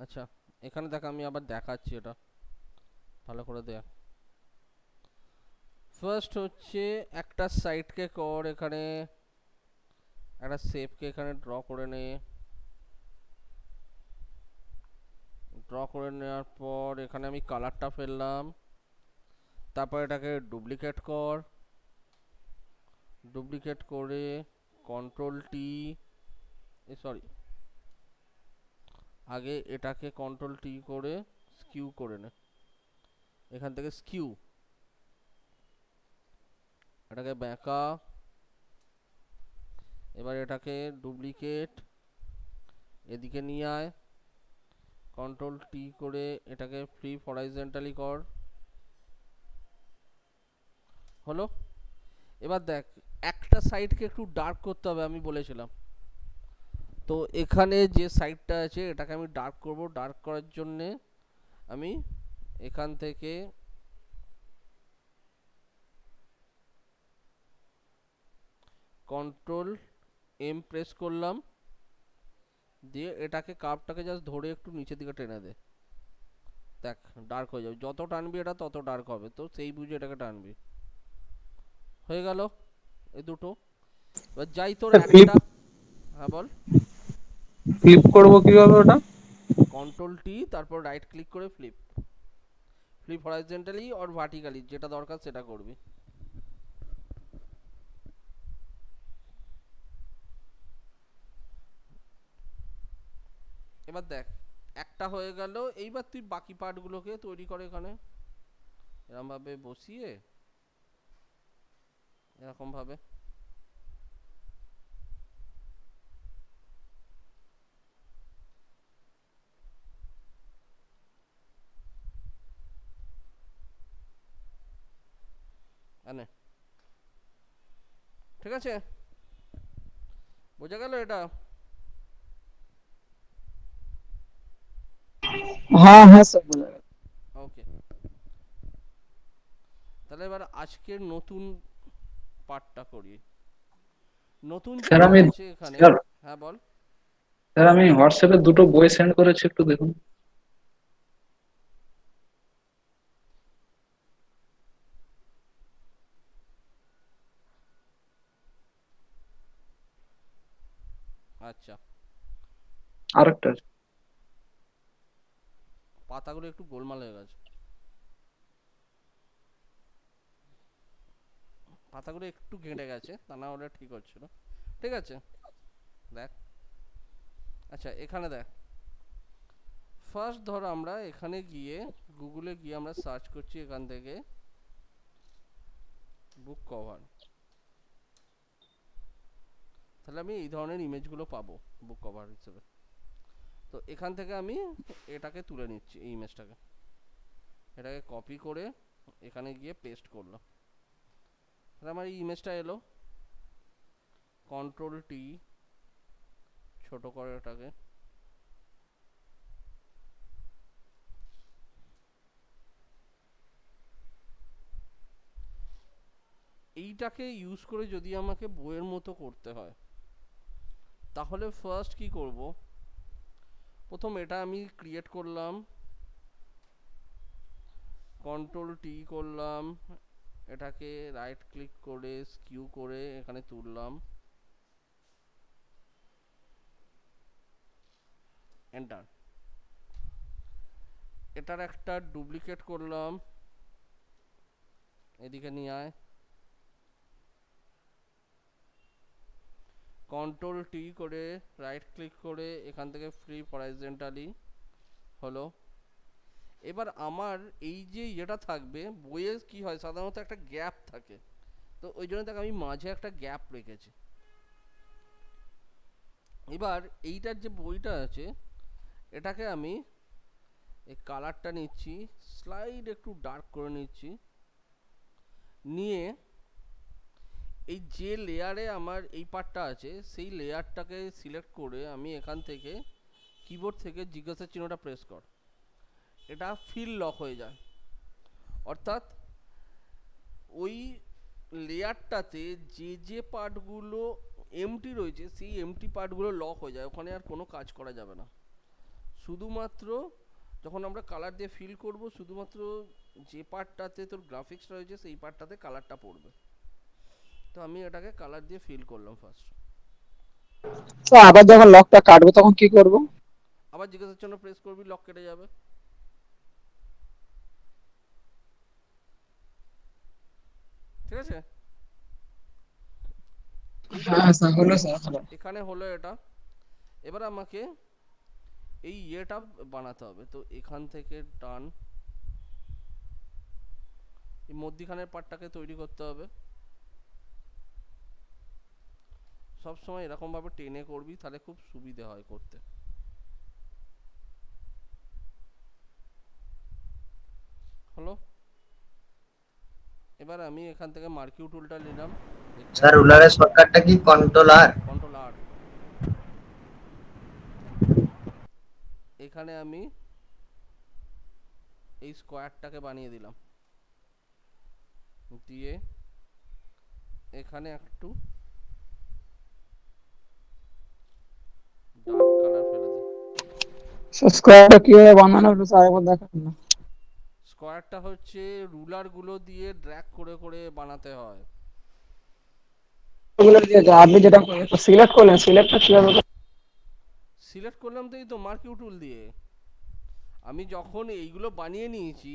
আচ্ছা, এখানে দেখ আমি আবার দেখাচ্ছি এটা ভালো করে দেখ। ফার্স্ট হচ্ছে একটা সাইডকে কর, এখানে একটা শেপকে এখানে ড্র করে নে। ড্র করে নেওয়ার পর এখানে আমি কালারটা ফেললাম। তারপর এটাকে ডুপ্লিকেট কর। ডুপ্লিকেট করে কন্ট্রোল টি, সরি, আগে এটাকে কন্ট্রোল টি করে স্কিউ করে নে। এখান থেকে স্কিউ, এটাকে ব্যাঁকা। এবার এটাকে ডুপ্লিকেট এদিকে নিয়ে আয়, কন্ট্রোল টি করে এটাকে ফ্লিপ হরাইজন্টালি কর। হলো। এবার দেখ, একটা সাইডকে একটু ডার্ক করতে হবে আমি বলেছিলাম। তো এখানে যে সাইডটা আছে এটাকে আমি ডার্ক করব। ডার্ক করার জন্যে আমি এখান থেকে কন্ট্রোল এম প্রেস করলাম, দিয়ে এটাকে কার্ভটাকে জাস্ট ধরে একটু নিচের দিকে টেনে দে। দেখ ডার্ক হয়ে যাবে, যত টানবি এটা তত ডার্ক হবে, তো সেই বুঝে এটাকে টানবি। হয়ে গেল এই দুটো। এবার যাই তোর ফ্লিপ একটা। হ্যাঁ বল। ফ্লিপ করবো কিভাবে ওটা? কন্ট্রোল টি তারপর রাইট ক্লিক করে flip. Flip horizontally or vertically, যেটা দরকার সেটা করবি। এবার দেখ একটা হয়ে গেল। এইবার তুই বাকি পার্টগুলোকে তৈরি করে এখানে এরকম ভাবে বসিয়ে, এরকম ভাবে। এনে, ঠিক আছে, বোঝা গেল এটা? হ্যাঁ হ্যাঁ স্যার, বোঝা গেল। ওকে, তাহলে এবার আজকের নতুন পার্টটা করি। নতুন স্যার যেটা আমি আছে এখানে। স্যার হ্যাঁ বল। স্যার আমি হোয়াটসঅ্যাপে দুটো বই সেন্ড করেছি, একটু দেখুন। আচ্ছা, আরেকটা আছে। পাতাগুলো একটু গোলমাল হয়ে গেছে। পাতাগুলো একটু ঘেঁটে গেছে, তা না হলে ঠিক হচ্ছিল। ঠিক আছে, দেখ। আচ্ছা এখানে দেখ, ফার্স্ট ধর আমরা এখানে গিয়ে গুগলে গিয়ে আমরা সার্চ করছি এখান থেকে বুক কভার। তাহলে আমি এই ধরনের ইমেজগুলো পাবো বুক কভার হিসেবে। তো এখান থেকে আমি এটাকে তুলে নিচ্ছি, এই ইমেজটাকে। এটাকে কপি করে এখানে গিয়ে পেস্ট করলাম। তাহলে আমার এই ইমেজটা এলো। কন্ট্রোল টি, ছোট করে এটাকে। এইটাকে ইউজ করে যদি আমাকে বইয়ের মতো করতে হয়, তাহলে ফার্স্ট কি করব, প্রথম এটা আমি ক্রিয়েট করলাম, কন্ট্রোল টি করলাম, এটাকে রাইট ক্লিক করে স্কিউ করে এখানে তুললাম, এন্টার। এটার একটা ডুপ্লিকেট করলাম, এদিকে নিয়ে আয়, কন্ট্রোল টি করে রাইট ক্লিক করে এখান থেকে ফ্লিপ হরাইজন্টালি। হলো। এবার আমার এই যে এটা থাকবে বইয়ে কি হয় সাধারণত একটা গ্যাপ থাকে, তো ওই জন্য দেখ আমি মাঝে একটা গ্যাপ রেখেছি। এবার এইটার যে বইটা আছে এটাকে আমি এই কালারটা নিচ্ছি, স্লাইড একটু ডার্ক করে নিচ্ছি, নিয়ে এই যে লেয়ারে আমার এই পার্টটা আছে সেই লেয়ারটাকে সিলেক্ট করে আমি এখান থেকে কিবোর্ড থেকে জিজ্ঞাসা চিহ্নটা প্রেস কর। এটা ফিল লক হয়ে যায়, অর্থাৎ ওই লেয়ারটাতে যে যে পার্টগুলো এমটি রয়েছে সেই এমটি পার্টগুলো লক হয়ে যায়, ওখানে আর কোনো কাজ করা যাবে না। শুধুমাত্র যখন আমরা কালার দিয়ে ফিল করব, শুধুমাত্র যে পার্টটাতে তোর গ্রাফিক্স রয়েছে সেই পার্টটাতে কালারটা পড়বে। তো আমি এটাকে কালার দিয়ে ফিল করলাম ফার্স্ট। তো আবার যখন লকটা কাটবো তখন কি করব? আবার জিজ্ঞাসার জন্য প্রেস করবি, লক কেটে যাবে। ঠিক আছে, এইটা হ্যাঁ স্যার, হলো স্যার, হলো। এখানে হলো এটা। এবার আমাকে এই ইয়েটা বানাতে হবে। তো এখান থেকে টান, এই মধ্যিখানের পার্টটাকে তৈরি করতে হবে। সব সময় এরকম ভাবে টেনে করবি, তাহলে খুব সুবিধে হয় করতে। হলো। এবার আমি এখান থেকে মার্কিউ টুলটা নিলাম। স্যার রুলারের শর্টকাটটা কি কন্ট্রোল আর? কন্ট্রোল আর। এখানে আমি এই স্কোয়ারটাকে বানিয়ে দিলাম, দিয়ে এখানে একটু ডার্ক কালার ফেলে দে। স্কোয়ারটা কিভাবে বানানো হলো স্যার, একবার দেখান না। স্কোয়ারটা হচ্ছে রুলার গুলো দিয়ে ড্র্যাগ করে করে বানাতে হয়। ওগুলো দিয়ে দাও। আপনি যেটা সিলেক্ট করলেন, সিলেক্টটা কিভাবে করলেন? সিলেক্ট করলাম তো এই তো মার্কিউ টুল দিয়ে। আমি যখন এইগুলো বানিয়ে নিয়েছি,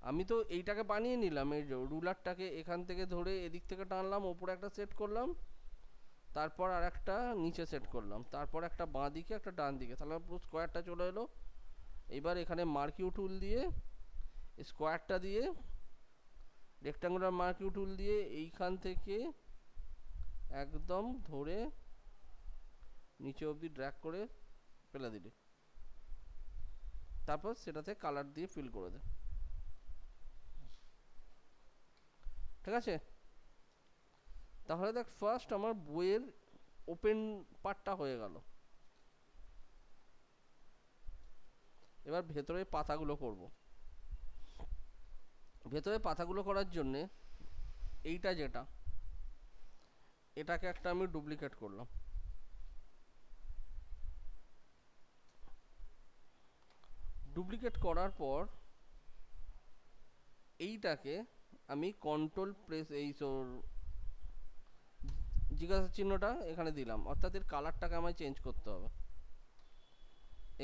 আমি তো এইটাকে বানিয়ে নিলাম, এই রুলারটাকে এখান থেকে ধরে এদিক থেকে টানলাম, ওপরে একটা সেট করলাম, তারপর আর একটা নিচে সেট করলাম, তারপর একটা বাঁ দিকে একটা ডান দিকে, তাহলে পুরো স্কোয়ারটা চলে এলো। এবার এখানে মার্কিউ টুল দিয়ে স্কোয়ারটা দিয়ে, রেক্টাঙ্গুলার মার্কিউ টুল দিয়ে এইখান থেকে একদম ধরে নিচে অবধি ড্র্যাগ করে ফেলে দিলি, তারপর সেটাতে কালার দিয়ে ফিল করে দে। ঠিক আছে, তাহলে দেখ ফার্স্ট আমার বইয়ের ওপেন পার্টটা হয়ে গেল। এবার ভেতরে পাতাগুলো করব। ভেতরে পাতাগুলো করার জন্যে এইটা যেটা, এটাকে একটা আমি ডুপ্লিকেট করলাম। ডুপ্লিকেট করার পর এইটাকে আমি কন্ট্রোল প্রেস, এই তোর জিজ্ঞাসা চিহ্নটা এখানে দিলাম, অর্থাৎ এর কালারটাকে আমায় চেঞ্জ করতে হবে।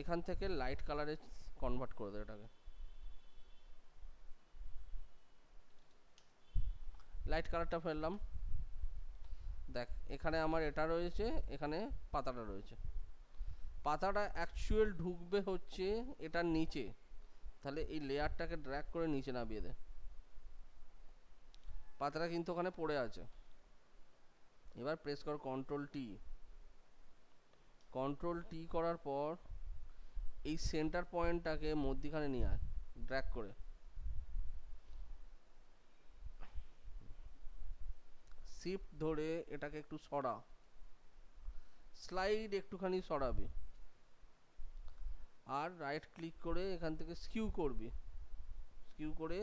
এখান থেকে লাইট কালারে কনভার্ট করে দেয় এটাকে। লাইট কালারটা ফেললাম। দেখ এখানে আমার এটা রয়েছে, এখানে পাতাটা রয়েছে। পাতাটা অ্যাকচুয়াল ঢুকবে হচ্ছে এটার নিচে, তাহলে এই লেয়ারটাকে ড্র্যাগ করে নিচে নামিয়ে দে। পাতাটা কিন্তু ওখানে পড়ে আছে। এবার প্রেস কর কন্ট্রোল টি। কন্ট্রোল টি করার পর এই সেন্টার পয়েন্টটাকে মধ্যিখানে নিয়ে আয়, ড্র্যাগ করে। শিফট ধরে এটাকে একটু সরা, স্লাইড একটুখানি সরাবি, আর রাইট ক্লিক করে এখান থেকে স্কিউ করবি, স্কিউ করে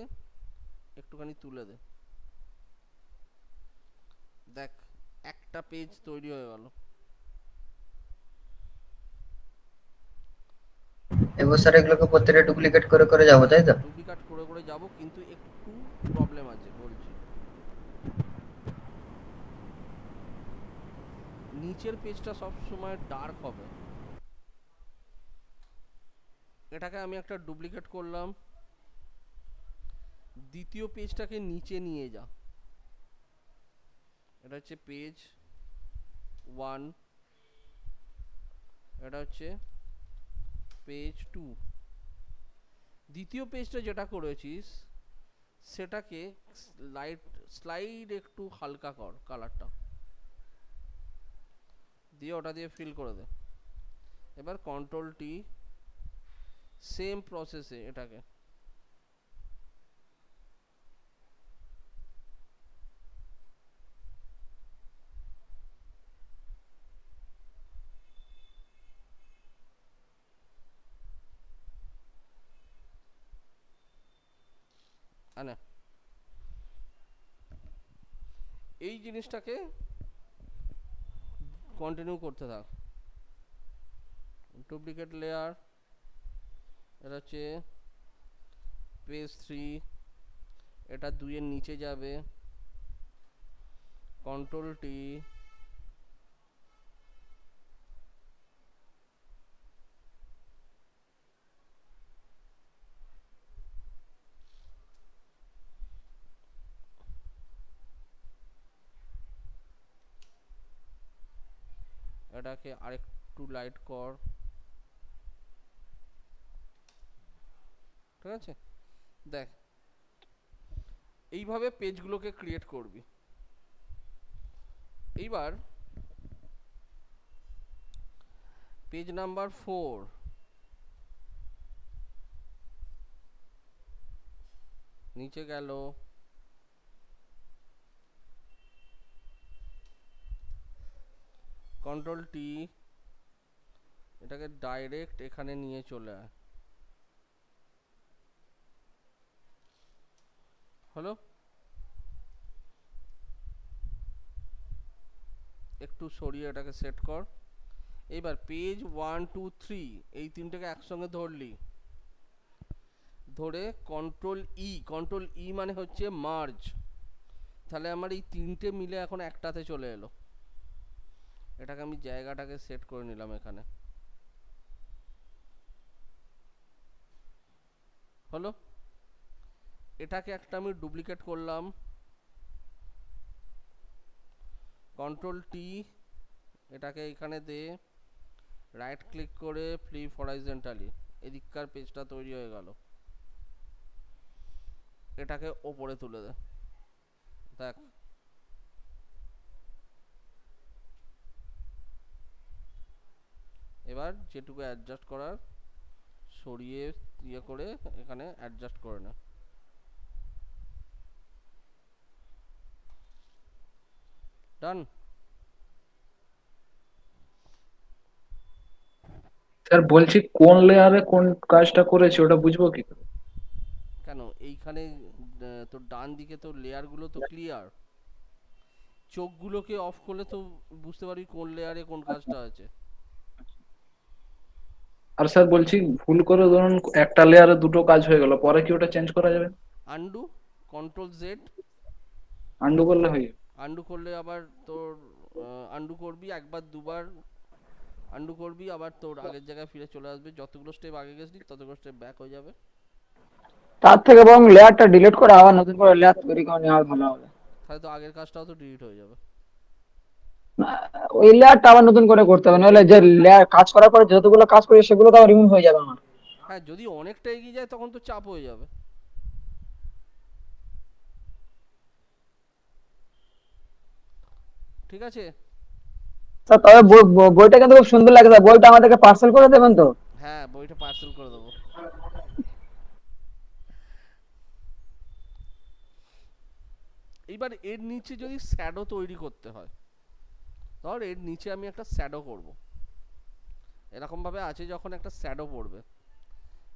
একটুখানি তুলে দে। দেখ একটা পেজ তৈরি হয়ে গেল। এবার স্যার এগুলোকে প্রত্যেকটা ডুপ্লিকেট করে করে যাবো, তাই তো? ডুপ্লিকেট করে করে যাব, কিন্তু একটু প্রবলেম আছে বলছি। নিচের পেজটা সব সময় ডার্ক হবে। এটাকে আমি একটা ডুপ্লিকেট করলাম। দ্বিতীয় পেজটাকে নিচে নিয়ে যা। এটা হচ্ছে পেজ 1, এটা হচ্ছে পেজ 2। দ্বিতীয় পেজটা যেটা করেছিস সেটাকে লাইট স্লাইড একটু হালকা কর কালারটা দিয়ে, ওটা দিয়ে ফিল করে দে। এবার কন্ট্রোল টি, সেম প্রসেসে এটাকে আনে, এই জিনিসটাকে কন্টিনিউ করতে থাক। ডুপ্লিকেট লেয়ার, এটা হচ্ছে পেজ 3, এটা 2 এর নিচে যাবে, কন্ট্রোল টি, এটাকে আরেকটু লাইট কর, ঠিক আছে? দেখ, এইভাবে পেজগুলোকে ক্রিয়েট করবি। এইবার পেজ নাম্বার 4, নিচে গেল, কন্ট্রোল টি, এটাকে ডাইরেক্ট এখানে নিয়ে চলে আয়। হলো? একটু সরিয়ে এটাকে সেট কর। এইবার পেজ 1 2 3 এই তিনটাকে একসঙ্গে ধরলি, ধরে কন্ট্রোল ই মানে হচ্ছে মার্জ। তাহলে আমার এই তিনটে মিলে এখন একটাতে চলে এলো। এটাকে আমি জায়গাটাকে সেট করে নিলাম এখানে। হলো? এটাকে একটা আমি ডুপ্লিকেট করলাম, কন্ট্রোল টি, এটাকে এখানে দে, রাইট ক্লিক করে ফ্লিপ হরাইজন্টালি, এদিককার পেজটা তৈরি হয়ে গেল। এটাকে ওপরে তুলে দে, দেখ। এবার যেটুকু অ্যাডজাস্ট করার সরিয়ে ইয়ে করে এখানে অ্যাডজাস্ট করে না। ডান। স্যার বলছি কোন লেয়ারে কোন কাজটা করেছি ওটা বুঝবো কি করে? কেন এইখানে তোর ডান দিকে তো লেয়ারগুলো তো ক্লিয়ার, চোখগুলোকে অফ করলে তো বুঝতে পারবি কোন লেয়ারে কোন কাজটা আছে। আর স্যার বলছি ভুল করে ধরুন একটা লেয়ারে দুটো কাজ হয়ে গেল, পরে কি ওটা চেঞ্জ করা যাবে? আন্ডু, কন্ট্রোল জেড, আন্ডু করলে হয়ে যাবে? আন্ডু করলে আবার তোর আন্ডু করবি একবার দুবার, আন্ডু করবি আবার তোর আগের জায়গায় ফিরে চলে আসবে, যতগুলো স্টেপ আগে গেছিলি ততগুলো স্টেপ ব্যাক হয়ে যাবে। তার থেকে বরং লেয়ারটা ডিলিট করে আবার নতুন করে লেয়ার তৈরি করে নেওয়া ভালো হবে। তাহলে তো আগের কাজটাও তো ডিলিট হয়ে যাবে। ওই লেয়ারটা আবার নতুন করে করতে হবে, নাহলে যে লেয়ার কাজ করার পরে যতগুলো কাজ করি সেগুলো তো আবার রিমুভ হয়ে যাবে আমার। হ্যাঁ, যদি অনেকটা এগিয়ে যায় তখন তো চাপ হয়ে যাবে। ঠিক আছে? স্যার তবে বইটা কিন্তু খুব সুন্দর লাগে স্যার, বইটা আমাদেরকে পার্সেল করে দেবেন তো? হ্যাঁ, বইটা পার্সেল করে দেবো। এইবার এর নিচে যদি শ্যাডো তৈরি করতে হয়, ধর এর নিচে আমি একটা শ্যাডো করব, এরকম ভাবে আছে যখন একটা শ্যাডো পড়বে,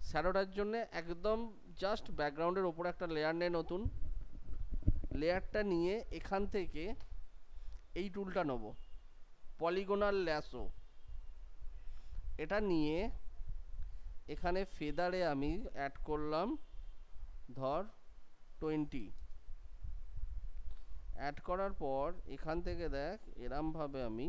শ্যাডোটার জন্য একদম জাস্ট ব্যাকগ্রাউন্ডের ওপরে একটা লেয়ার নে, নতুন লেয়ারটা নিয়ে এখান থেকে এই টুলটা নেব, পলিগোনাল ল্যাসো, এটা নিয়ে এখানে ফেদারে আমি অ্যাড করলাম ধর 20, অ্যাড করার পর এখান থেকে দেখ এরম ভাবে আমি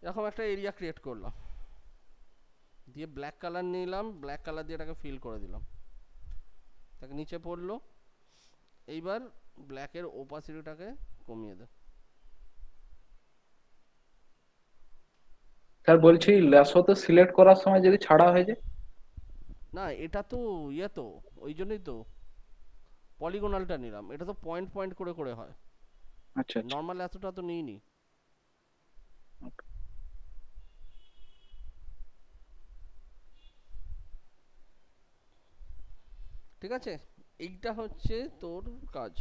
এরকম একটা এরিয়া ক্রিয়েট করলাম, দিয়ে ব্ল্যাক কালার নিলাম, ব্ল্যাক কালার দিয়ে এটাকে ফিল করে দিলাম, তাকে নিচে পড়লো। এইবার ব্ল্যাকের ওপাসিটিটাকে কমিয়ে দে। স্যার বলছি ল্যাসোতে সিলেক্ট করার সময় যদি ছাড়া হয়ে যায়? না, এটা তো ইয়ে তো, ওই জন্যই তো পলিগোনালটা নিলাম, এটা তো পয়েন্ট পয়েন্ট করে করে হয়, আচ্ছা আচ্ছা। নর্মাল এতটা তো নিইনি। ঠিক আছে, এইটা হচ্ছে তোর কাজ।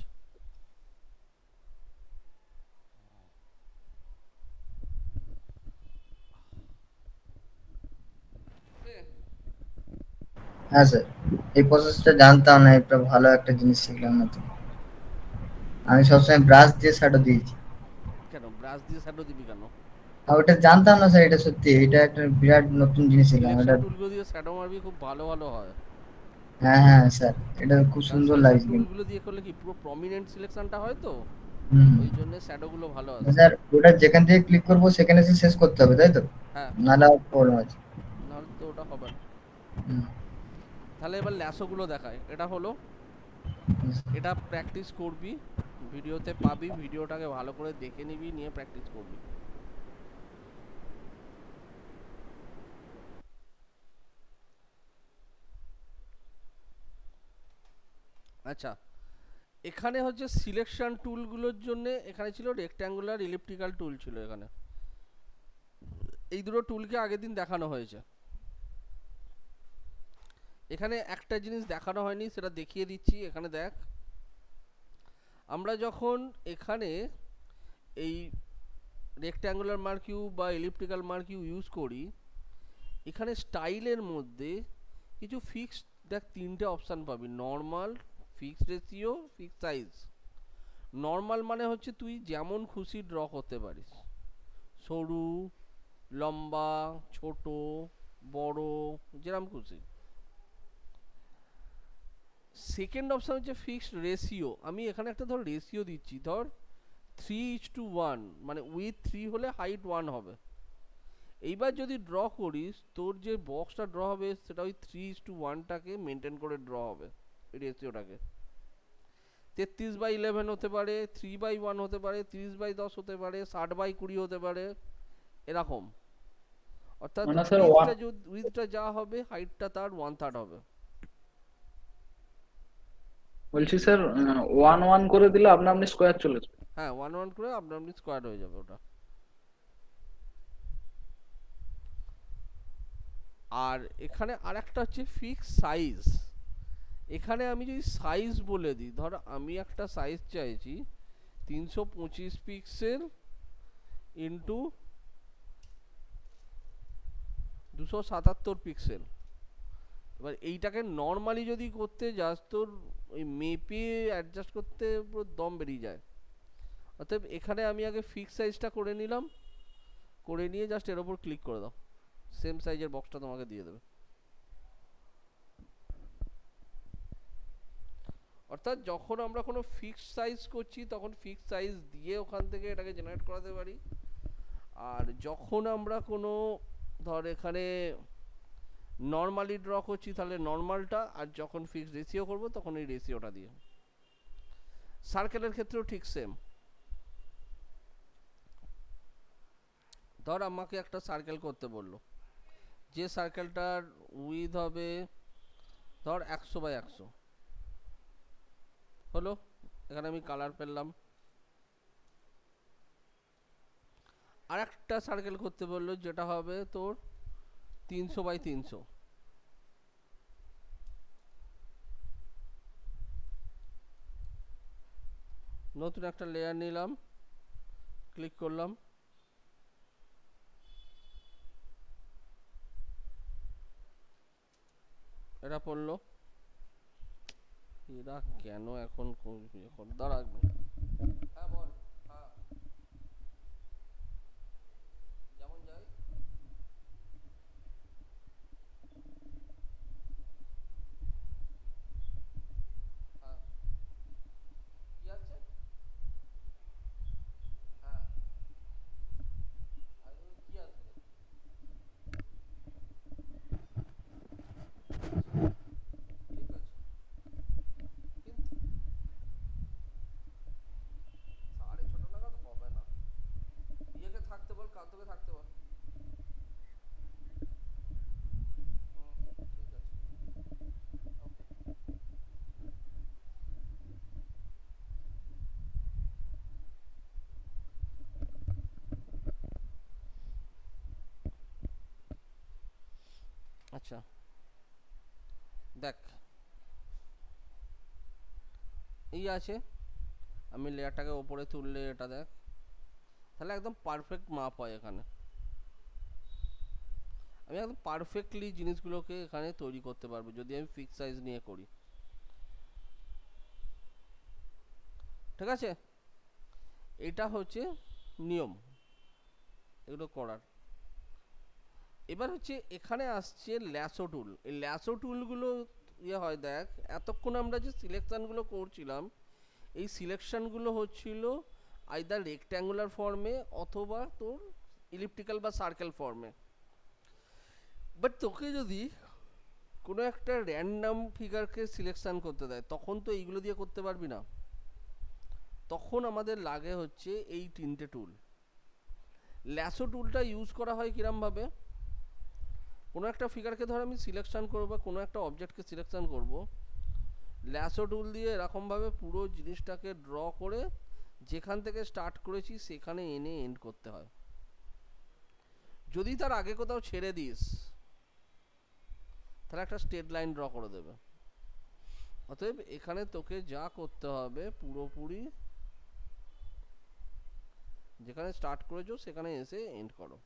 হ্যাঁ স্যার, এই প্রসেসটা জানতাম না, এটা ভালো একটা জিনিস শিখলাম না তো। আমি সবসময় ব্রাশ দিয়ে শ্যাডো দিয়েছি। কেন ব্রাশ দিয়ে শ্যাডো দিবি কেন? আর ওটা জানতাম না স্যার, এটা সত্যি, এটা একটা বিরাট নতুন জিনিস শিখলাম সিলেকশন এটা। টুলগুলো দিয়ে শ্যাডো মারবি, খুব ভালো ভালো হয়। হ্যাঁ হ্যাঁ স্যার, এটা খুব কারণ সুন্দর সিলেকশন লাগছে কিন্তু। টুলগুলো দিয়ে করলে কি পুরো প্রমিনেন্ট সিলেকশনটা হয় তো, হুম। ওই জন্য শ্যাডোগুলো ভালো আসে। স্যার ওটা যেখান থেকে ক্লিক করবো সেখানে এসে শেষ করতে হবে তাই তো? হ্যাঁ, নাহলে প্রবলেম আছে। নাহলে তো ওটা হবে না। হুম। তাহলে এবার ল্যাসোগুলো দেখায়। এটা হলো, হুম। এটা প্র্যাকটিস করবি, ভিডিওতে পাবি, ভিডিওটাকে ভালো করে দেখে নিবি, নিয়ে প্র্যাকটিস করবি। আচ্ছা, এখানে হচ্ছে সিলেকশন টুলগুলোর জন্য এখানে ছিল রেক্ট্যাঙ্গুলার, ইলিপ্টিক্যাল টুল ছিল এখানে। এই দুটো টুলকে আগের দিন দেখানো হয়েছে। এখানে একটা জিনিস দেখানো হয়নি, সেটা দেখিয়ে দিচ্ছি। এখানে দেখ, আমরা যখন এখানে এই রেক্ট্যাঙ্গুলার মার্কিউ বা এলিপ্টিক্যাল মার্কিউ ইউজ করি, এখানে স্টাইলের মধ্যে কিছু ফিক্সড, দেখ তিনটে অপশান পাবি: normal, fixed ratio, fixed size. Normal মানে হচ্ছে তুই যেমন খুশি ড্র করতে পারিস, সরু, লম্বা, ছোট, বড়, যেরকম খুশি। সেকেন্ড অপশান হচ্ছে ফিক্সড রেশিও। আমি এখানে একটা ধর রেশিও দিচ্ছি, ধর 3:1, মানে উইথ 3 হলে হাইট 1 হবে। এইবার যদি ড্র করিস, তোর যে বক্সটা ড্র হবে সেটা ওই 3:1টাকে মেনটেন করে ড্র হবে, এই রেশিওটাকে। 33/11 হতে পারে, 3/1 হতে পারে, 30/10 হতে পারে, 60/20 হতে পারে, এরকম। অর্থাৎ মানে স্যার উইথটা যা হবে, হাইটটা তার 1/3 হবে। বলছি স্যার, 1 1 করে দিলে আপনা আপনি স্কোয়ার চলে যাবে। হ্যাঁ, 1 1 করে আপনার স্কোয়ার হয়ে যাবে ওটা। আর এখানে আরেকটা হচ্ছে ফিক্স সাইজ। এখানে আমি যদি সাইজ বলে দিই, ধর আমি একটা সাইজ চাইছি 325 পিক্সেল ইন্টু 277 পিক্সেল। এবার এইটাকে নর্মালি যদি করতে যাস, তোর ওই মেপে অ্যাডজাস্ট করতে পুরো দম বেরিয়ে যায়। অতএব এখানে আমি আগে ফিক্স সাইজটা করে নিলাম, করে নিয়ে জাস্ট এর ওপর ক্লিক করে দাও, সেম সাইজের বক্সটা তোমাকে দিয়ে দেবে। অর্থাৎ যখন আমরা কোনো ফিক্সড সাইজ করছি, তখন ফিক্সড সাইজ দিয়ে ওখান থেকে এটাকে জেনারেট করাতে পারি। আর যখন আমরা কোনো, ধর এখানে নর্মালি ড্র করছি, তাহলে নর্মালটা, আর যখন ফিক্সড রেশিও করব তখন এই রেশিওটা দিয়ে। সার্কেলের ক্ষেত্রেও ঠিক সেম। ধর আমাকে একটা সার্কেল করতে বললো, যে সার্কেলটার উইথ হবে ধর 100/100 হলো। এখানে আমি কালার পেলাম। আর একটা সার্কেল করতে বললো, যেটা হবে তোর 300/300। নতুন একটা লেয়ার নিলাম, ক্লিক করলাম, এটা পড়লো। এরা কেন এখন এখন দাঁড়া এক মিনিট। হ্যাঁ বল। হ্যাঁ, যেমন যাই। হ্যাঁ, কি আছে? হ্যাঁ, আর কি আসবে? ঠিক আছে, কিন্তু 6:30 নাগাদ হবে না। ইয়েকে থাকতে বল, কান্তকে থাকতে বল। ঠিক আছে, ওকে। আচ্ছা, দেখ এই আছে। আমি লেয়ারটাকে ওপরে তুললে এটা দেখ, তাহলে একদম পারফেক্ট মাপ হয় এখানে। আমি একদম পারফেক্টলি জিনিসগুলোকে এখানে তৈরি করতে পারবো যদি আমি ফিক্স সাইজ নিয়ে করি। ঠিক আছে, এটা হচ্ছে নিয়ম এগুলো করার। এবার হচ্ছে এখানে আসছে ল্যাসো টুল। এই ল্যাসো টুলগুলো হয় দেখ, এতক্ষণ আমরা যে সিলেকশানগুলো করছিলাম এই সিলেকশানগুলো হচ্ছিল আইদার রেক্ট্যাঙ্গুলার ফর্মে অথবা তোর ইলিপ্টিক্যাল বা সার্কেল ফর্মে। বাট তোকে যদি কোনো একটা র্যান্ডাম ফিগারকে সিলেকশান করতে দেয় তখন তো এইগুলো দিয়ে করতে পারবি না। তখন আমাদের লাগে হচ্ছে এই তিনটে টুল। ল্যাসো টুলটা ইউজ করা হয় কিরমভাবে, কোনো একটা ফিগারকে ধর আমি সিলেকশান করবো বা কোনো একটা অবজেক্টকে সিলেকশান করব, ল্যাসো টুল দিয়ে এরকমভাবে পুরো জিনিসটাকে ড্র করে যেখান থেকে স্টার্ট করেছি সেখানে এনে এন্ড করতে হয়। যদি তার আগে কোথাও ছেড়ে দিস তাহলে একটা স্ট্রেট লাইন ড্র করে দেবে। অতএব এখানে তোকে যা করতে হবে পুরোপুরি যেখানে স্টার্ট করেছো সেখানে এসে এন্ড করো,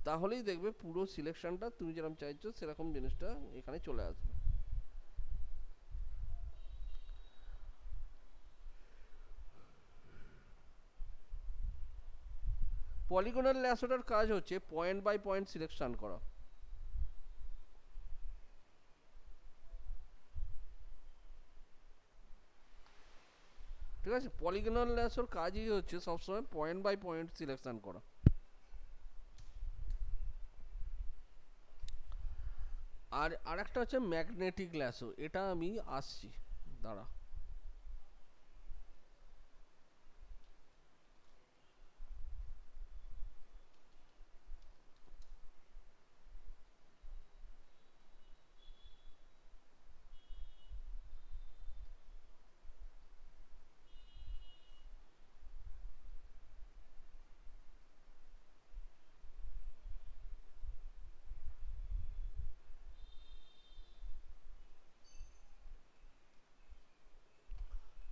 তাহলেই দেখবে পুরো সিলেকশনটা তুমি যেরকম চাইছো সেরকম জিনিসটা এখানে চলে আসবে। পলিগনাল ল্যাসোটার কাজ হচ্ছে পয়েন্ট বাই পয়েন্ট সিলেকশন করা। ঠিক আছে, পলিগনাল ল্যাসোর কাজই হচ্ছে সবসময় পয়েন্ট বাই পয়েন্ট সিলেকশন করা। আর আরেকটা হচ্ছে ম্যাগনেটিক ল্যাসো, এটা আমি আসছি, দাঁড়া।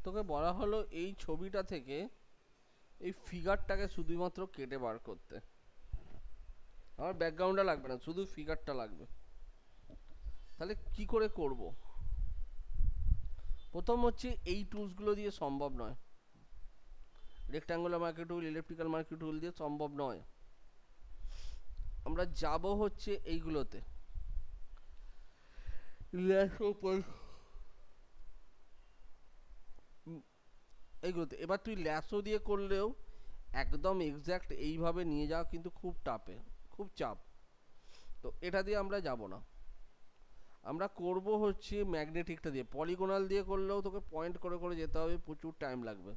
তোকে বলা হলো এই ছবিটা থেকে এই ফিগারটাকে শুধুমাত্র কেটে বার করতে। আমার ব্যাকগ্রাউন্ডটা লাগবে না, শুধু ফিগারটা লাগবে। তাহলে কি করে করব? প্রথম হচ্ছে এই টুলসগুলো দিয়ে সম্ভব নয়, রেক্ট্যাঙ্গুলার মার্কি টুল, ইলেকট্রিক্যাল মার্কি টুল দিয়ে সম্ভব নয়। আমরা যাব হচ্ছে এইগুলোতে, এইগুলোতে। এবার তুই ল্যাসো দিয়ে করলেও একদম এক্স্যাক্ট এইভাবে নিয়ে যাওয়া কিন্তু খুব টাপে, খুব চাপ। তো এটা দিয়ে আমরা যাব না, আমরা করব হচ্ছে ম্যাগনেটিকটা দিয়ে। পলিগোনাল দিয়ে করলেও তোকে পয়েন্ট করে করে যেতে হবে, প্রচুর টাইম লাগবে।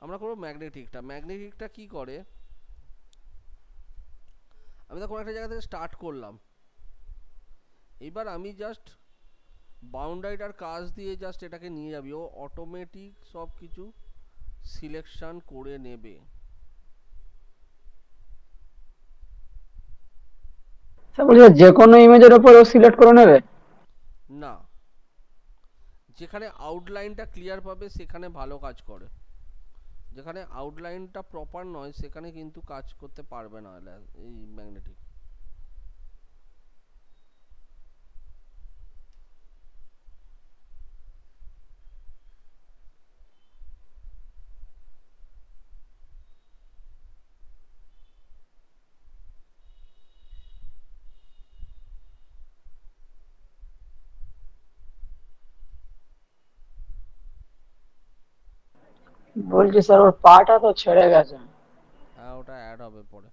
আমরা করবো ম্যাগনেটিকটা। ম্যাগনেটিকটা কি করে, আমি তো কোনো একটা জায়গা থেকে স্টার্ট করলাম, এবার আমি জাস্ট বাউন্ডারিটার কাজ দিয়ে জাস্ট এটাকে নিয়ে যাবি, ও অটোমেটিক সব কিছু সিলেকশন করে নেবে। স্যার বলছে যে কোনো ইমেজের উপর সিলেক্ট করে নেবে? না, যেখানে আউটলাইনটা ক্লিয়ার পাবে সেখানে ভালো কাজ করে, যেখানে আউটলাইনটা প্রপার নয় সেখানে কিন্তু কাজ করতে পারবে না এই ম্যাগনেটিক। বলছি স্যার ওর পাটা তো ছেড়ে গেছে। হ্যাঁ, ওটা অ্যাড হবে পরে।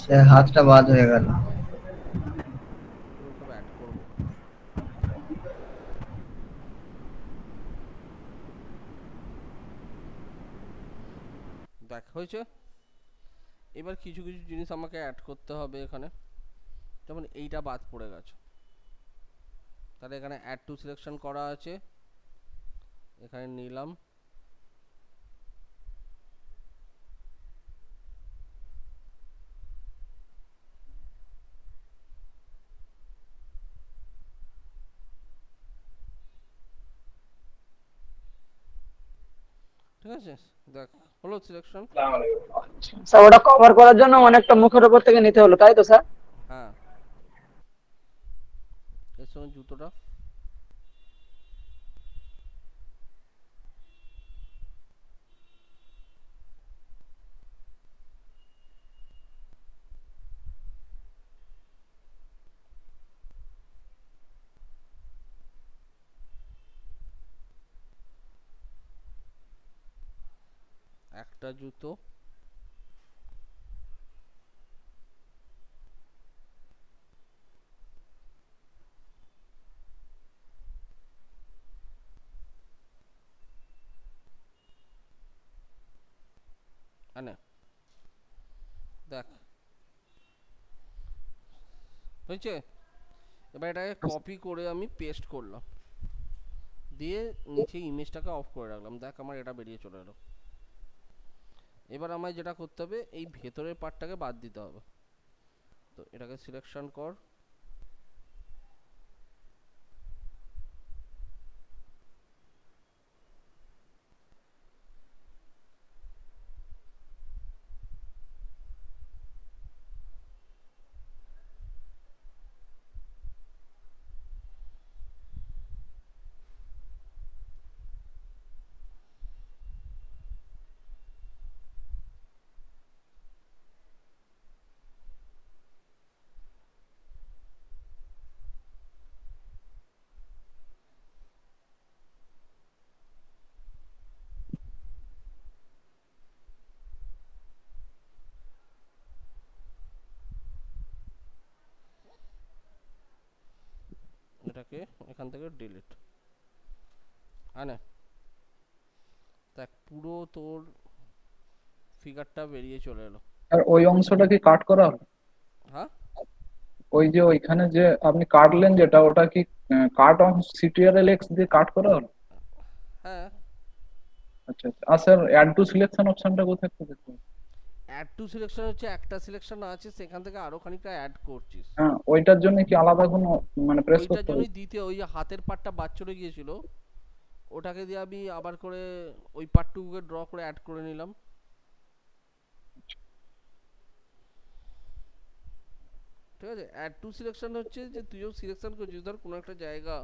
সে হাতটা বাদ হয়ে গেল। সব অ্যাড করবো। দেখ হয়েছে। এবার কিছু কিছু জিনিস আমাকে অ্যাড করতে হবে এখানে, যেমন এইটা বাদ পড়ে গেছে। তাহলে এখানে অ্যাড টু সিলেকশন করা আছে, এখানে নিলাম। ঠিক আছে, দেখ হলো সিলেকশন। স্যার ওটা কভার করার জন্য অনেকটা মুখের উপর থেকে নিতে হলো, তাই তো স্যার? হ্যাঁ, এর সঙ্গে জুতোটা একটা জুতো, আনে দেখ হয়েছে। এবার এটাকে কপি করে আমি পেস্ট করলাম, দিয়ে নিচে ইমেজটাকে অফ করে রাখলাম। দেখ আমার এটা বেরিয়ে চলে এলো। এবার আমায় যেটা করতে হবে, এই ভেতরের পার্টটাকে বাদ দিতে হবে। তো এটাকে সিলেকশন কর, এটাকে এখান থেকে ডিলিট, আনে দেখ পুরো তোর ফিগারটা বেরিয়ে চলে এলো। আর ওই অংশটা কি কাট করা হলো? হ্যাঁ, ওই যে ওইখানে যে আপনি কাটলেন যেটা, ওটা কি কাট অন সিটিআরএল এক্স দিয়ে কাট করা হলো? হ্যাঁ। আচ্ছা আচ্ছা। আর স্যার অ্যাড টু সিলেকশন অপশনটা কোথায় একটু দেখুন। অ্যাড টু সিলেকশন হচ্ছে একটা সিলেকশন আছে, সেখান থেকে আরো খানিকটা অ্যাড করছিস। হ্যাঁ, ওইটার জন্য কি আলাদা কোনো মানে প্রেস ওইটার করতে হবে? জন্যই দ্বিতীয় ওই যে হাতের পার্টটা বাদ চলে গিয়েছিল, ওটাকে দিয়ে আমি আবার করে ওই পার্টটুকুকে ড্র করে অ্যাড করে নিলাম। ঠিক আছে, অ্যাড টু সিলেকশন হচ্ছে যে তুইও সিলেকশন করছিস, ধর কোনো একটা জায়গা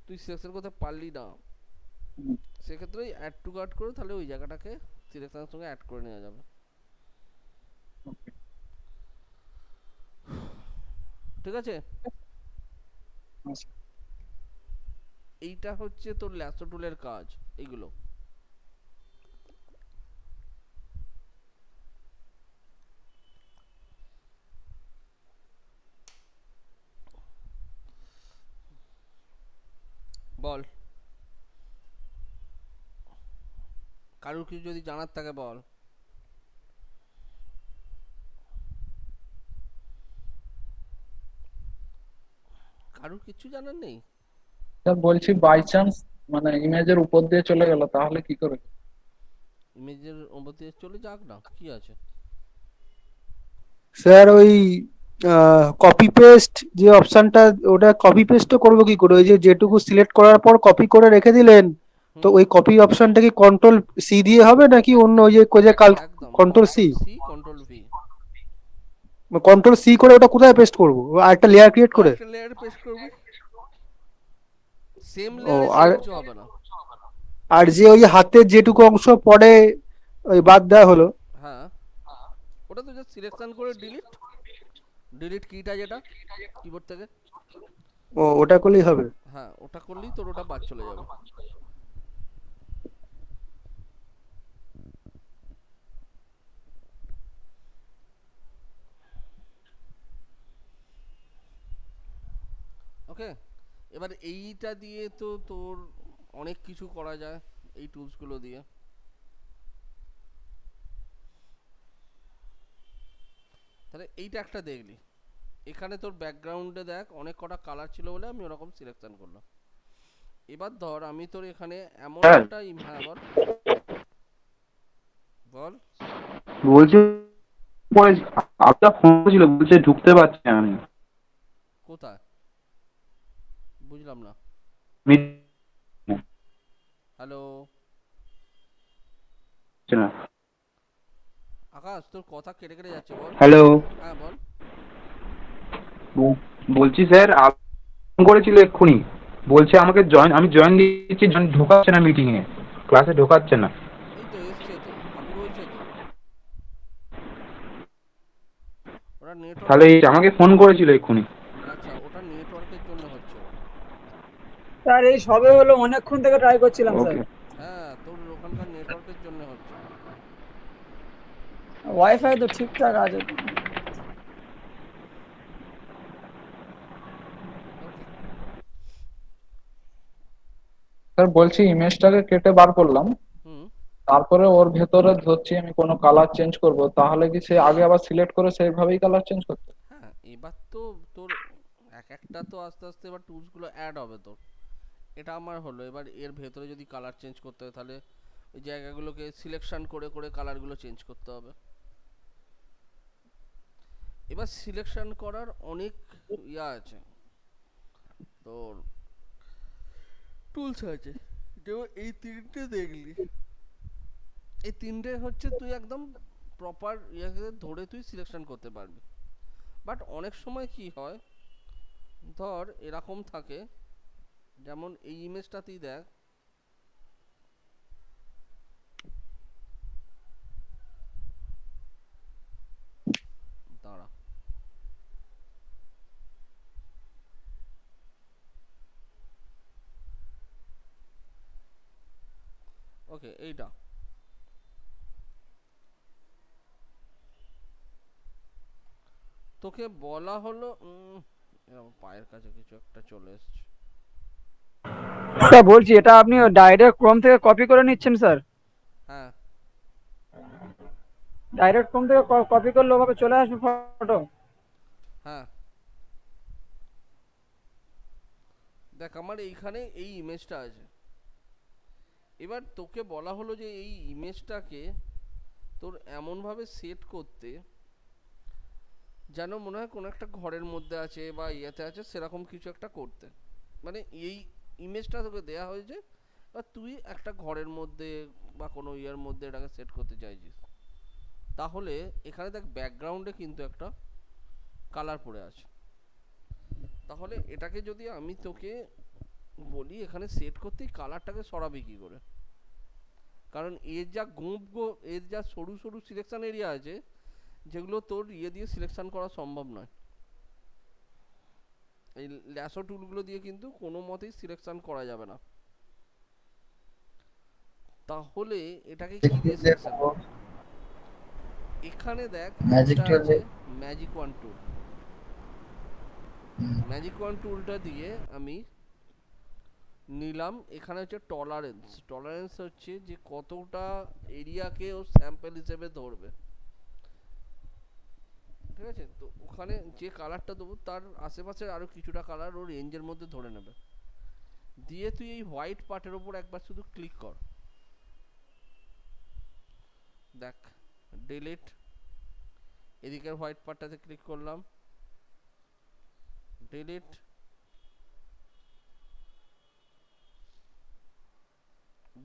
তুই সিলেকশন করতে পারলি না, হুম, সেক্ষেত্রে অ্যাড টু কার্ট করে তাহলে ওই জায়গাটাকে সিলেকশনের সঙ্গে অ্যাড করে নেওয়া যাবে। okay, ঠিক আছে, আচ্ছা। এইটা হচ্ছে তোর ল্যাসো টুলের কাজ। এইগুলো বল, কারুর কিছু যদি জানার থাকে বল। কারুর কিছু জানার নেই? স্যার বলছি বাই চান্স মানে ইমেজের উপর দিয়ে চলে গেল তাহলে কি করে? ইমেজের ওপর দিয়ে চলে যাক না, কি আছে। স্যার ওই কপি পেস্ট যে অপশনটা, ওটা কপি পেস্টও করবো কি করে? ওই যে যেটুকু সিলেক্ট করার পর কপি করে রেখে দিলেন, তো হুম, ওই কপি অপশনটা কি কন্ট্রোল সি দিয়ে হবে নাকি অন্য ওই যে কোজে কাল একদম control C? Control C control V. Control C করে ওটা কোথায় পেস্ট করবো? আর একটা লেয়ার ক্রিয়েট করে? আরেকটা লেয়ার পেস্ট করবি, সেম ও লেয়ারে আর সেম কিছু হবে না। আর যে ওই হাতের যেটুকু অংশ পরে ওই বাদ দেওয়া হলো, হ্যাঁ, ওটা তো জাস্ট সিলেকশন করে ডিলিট, ডিলিট কিটা যেটা কিবোর্ড থেকে, ও ওটা করলেই হবে? হ্যাঁ ওটা করলেই তোর ওটা বাদ চলে যাবে। ওকে, এবার এইটা দিয়ে তো তোর অনেক কিছু করা যায় এই টুলসগুলো দিয়ে। তাহলে এইটা একটা দেখলি, এখানে তোর ব্যাকগ্রাউন্ডে দেখ অনেক কটা কালার ছিল বলে আমি ওরকম সিলেকশন করলাম। এবার ধর আমি তোর এখানে এমন স্যার একটা হ্যাঁ বল বল। বলছি পরে আপনার ফোন ছিল, বলছে ঢুকতে পারছি না আমি। কোথায় বুঝলাম না। মি- হ্যালো, না। আকাশ, তোর কথা কেটে কেটে যাচ্ছে, বল। হ্যালো, হ্যাঁ বল। বলছি স্যার ফোন করেছিল এক্ষুনি, বলছে আমাকে আমি জয়েন দিয়েছি, জয়েন ঢোকাচ্ছে না, মিটিং এ ক্লাসে ঢোকাচ্ছে না। এই তো এসছে তো, হাবুর হয়েছে তো। ওটা তাহলে নেটওয়ার্কের এই আমাকে ফোন করেছিল এক্ষুনি। আচ্ছা, ওটা নেটওয়ার্কের জন্য হচ্ছে ওটা। স্যার এই সবে হলো, অনেকক্ষণ থেকে ট্রাই করছিলাম স্যার। ওকে। হ্যাঁ, তোর ওখানকার নেটওয়ার্কের জন্য হচ্ছে। ওয়াইফাই তো ঠিকঠাক আছে তো। ওকে। স্যার বলছি ইমেজটাকে কেটে বার করলাম, হুম। তারপরে ওর ভেতরে ধরছি আমি কোনো কালার চেঞ্জ করব, তাহলে কি সে আগে আবার সিলেক্ট করে সেইভাবেই কালার চেঞ্জ করতে? হ্যাঁ, এবার তো তোর এক একটা তো আস্তে আস্তে এবার টুলসগুলো অ্যাড হবে তোর। এটা আমার হলো, এবার এর ভেতরে যদি কালার চেঞ্জ করতে হয় তাহলে ওই জায়গাগুলোকে সিলেকশন করে করে কালারগুলো চেঞ্জ করতে হবে। এবার সিলেকশন করার অনেক ইয়া আছে তোর, টুলস আছে। যেমন এই তিনটে দেখলি, এই তিনটে হচ্ছে তুই একদম প্রপার ইয়াকে ধরে তুই সিলেকশন করতে পারবি। বাট অনেক সময় কি হয়, ধর এরকম থাকে, যেমন এই ইমেজটাতেই দেখ, দাঁড়া, ওকে এইটা তোকে বলা হলো এরকম পায়ের কাছে কিছু একটা চলে এসছে। স্যার বলছি, এটা আপনি ডাইরেক্ট ক্রোম থেকে কপি করে নিচ্ছেন স্যার? হ্যাঁ ডাইরেক্ট ক্রোম থেকে কপি করলে ওভাবে চলে আসবে ফটো? হ্যাঁ, দেখ আমার এইখানে এই ইমেজটা আছে। এবার তোকে বলা হলো যে এই ইমেজটাকে তোর এমনভাবে সেট করতে যেন মনে হয় কোনো একটা ঘরের মধ্যে আছে বা ইয়েতে আছে, সেরকম কিছু একটা করতে। মানে এই ইমেজটা তোকে দেয়া হয়েছে, বা তুই একটা ঘরের মধ্যে বা কোনো ইয়ের মধ্যে এটাকে সেট করতে চাইছিস, তাহলে এখানে দেখ ব্যাকগ্রাউন্ডে কিন্তু একটা কালার পড়ে আছে। তাহলে এটাকে যদি আমি তোকে বলি এখানে সেট করতে, এই কালারটাকে সরাবি কী করে? কারণ এর যা এর যা সরু সরু সিলেকশন এরিয়া আছে, যেগুলো তোর ইয়ে দিয়ে সিলেকশন করা সম্ভব নয়। এই ল্যাসো টুলগুলো দিয়ে কিন্তু কোনো মতেই সিলেকশন করা যাবে না। তাহলে এটাকে কি দিয়ে সিলেকশন? এখানে দেখ ম্যাজিক একটা টুল। আছে ম্যাজিক ওয়ান টুল। ম্যাজিক ওয়ান টুলটা দিয়ে আমি নিলাম, এখানে হচ্ছে টলারেন্স। টলারেন্স হচ্ছে যে কতটা এরিয়াকে ও স্যাম্পল হিসেবে ধরবে, ঠিক আছে? তো ওখানে যে কালারটা দেবো তার আশেপাশের আরো কিছুটা কালার ও রেঞ্জের মধ্যে ধরে নেবে। দিয়ে তুই এই হোয়াইট পার্টের ওপর একবার শুধু ক্লিক কর, দেখ ডিলিট, এদিকের হোয়াইট পার্টটাতে ক্লিক করলাম, ডিলিট,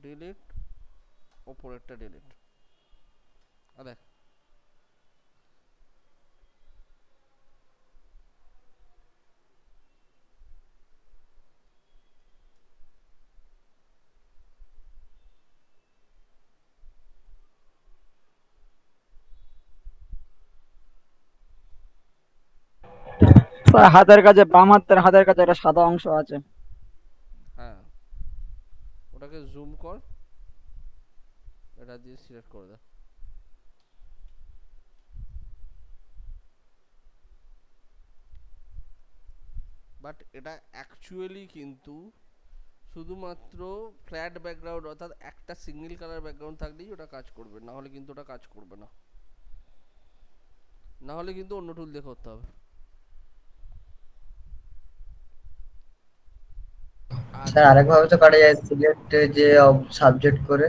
ডিলিট, ওপরেরটা ডিলিট। আর দেখ স্যার হাতের কাছে, বাম হাতের কাছে একটা সাদা অংশ আছে। হ্যাঁ, ওটাকে জুম কর, এটা দিয়ে সিলেক্ট করে দে। বাট এটা অ্যাকচুয়ালি কিন্তু শুধুমাত্র ফ্ল্যাট ব্যাকগ্রাউন্ড, অর্থাৎ একটা সিঙ্গেল কালার ব্যাকগ্রাউন্ড থাকলেই ওটা কাজ করবে, না হলে কিন্তু ওটা কাজ করবে না। না হলে কিন্তু অন্য টুল দিয়ে করতে হবে। আর স্যার আরেকভাবে তো কাটা যায়, সিলেক্ট যে সাবজেক্ট করে।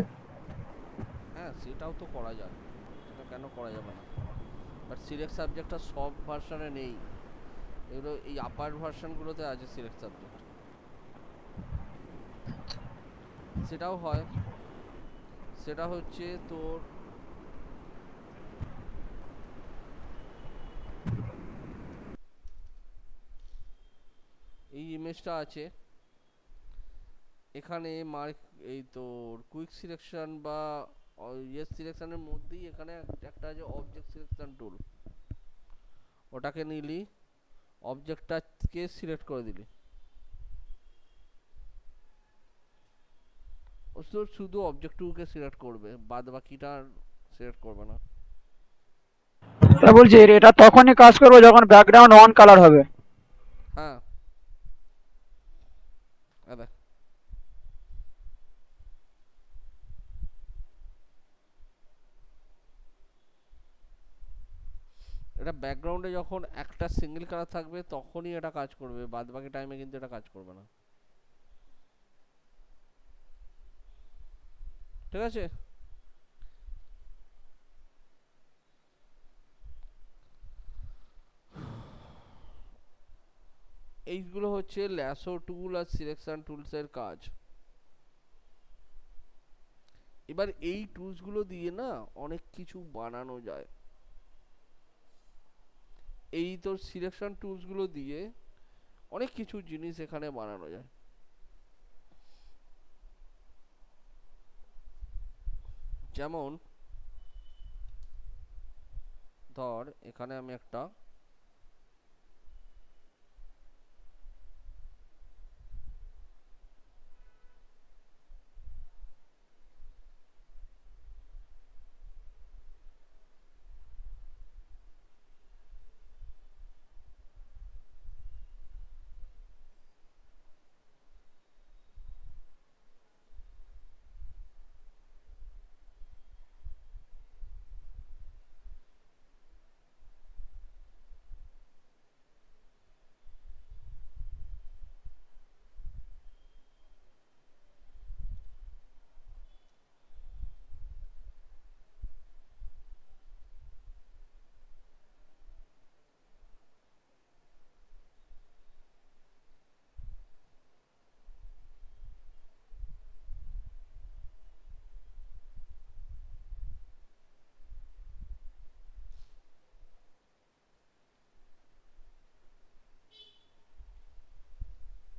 হ্যাঁ, সেটাও তো করা যায়, সেটা কেন করা যাবে না? বাট সিলেক্ট সাবজেক্টটা সব ভার্সনে নেই, এগুলো এই আপার ভার্সনগুলোতে আছে সিলেক্ট সাবজেক্ট। সেটাও হয়, সেটা হচ্ছে তোর এই ইমেজটা আছে এখানে মার্ক, এই তোর কুইক সিলেকশন বা ইয়েস সিলেকশনের মধ্যেই এখানে একটা আছে অবজেক্ট সিলেকশন টুল, ওটাকে নিলি, অবজেক্টটাকে সিলেক্ট করে দিলি, ও শুধু অবজেক্ট টুলকে সিলেক্ট করবে, বাদ বাকিটা সিলেক্ট করবে না। তা বলছি এটা তখনই কাজ করবে যখন ব্যাকগ্রাউন্ড অন কালার হবে। হ্যাঁ দেখ, এটা ব্যাকগ্রাউন্ডে যখন একটা সিঙ্গেল কালার থাকবে তখনই এটা কাজ করবে, বাদ বাকি টাইমে কিন্তু এটা কাজ করবে না, ঠিক আছে? এইগুলো হচ্ছে ল্যাসো টুল আর সিলেকশন টুলসের কাজ। এবার এই টুলসগুলো দিয়ে না অনেক কিছু বানানো যায়। এই তোর সিলেকশন টুলসগুলো দিয়ে অনেক কিছু জিনিস এখানে বানানো যায়। যেমন ধর এখানে আমি একটা